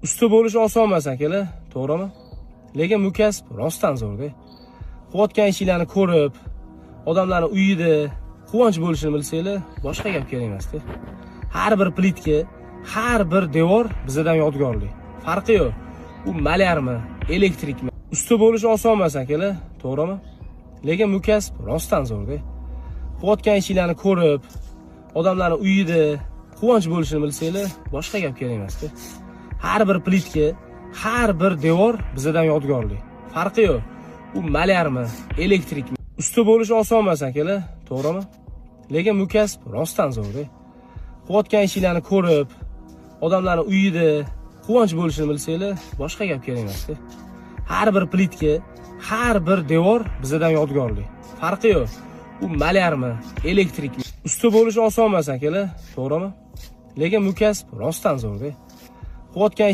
Usta bo'lish oson emas akalar, to'g'rimi? Lekin bu kasb rostdan zo'rda. Qilayotgan ishinglarni ko'rib, odamlarning uyida quvonch bo'lishini bilsanglar, boshqa gap kerak emasda. Har bir plitka, har bir devor bizdan yodgorlik. Farqi yo'q. U malyarmi, elektrikmi? Usta bo'lish oson emas akalar, to'g'rimi? Lekin bu kasb rostdan zo'rda. Qilayotgan ishinglarni ko'rib, odamlarning uyida quvonch bo'lishini bilsanglar, boshqa gap kerak emasda. Har bir plitka, har bir devor bizdan yodgorlik. Farqi yo'q. U malyarmi, elektrikmi? Usta bo'lish oson emas akalar, to'g'rimi? Lekin bu kasb rostdan zo'rda. Qilayotgan ishinglarni ko'rib, odamlarning uyida quvonch bo'lishini bilsanglar, boshqa gap kerak emasda. Har bir plitka, har bir devor bizdan yodgorlik. Farqi yo'q. U malyarmi, elektrikmi? Usta bo'lish oson emas akalar, to'g'rimi? Lekin bu kasb rostdan zo'rda. Qilayotgan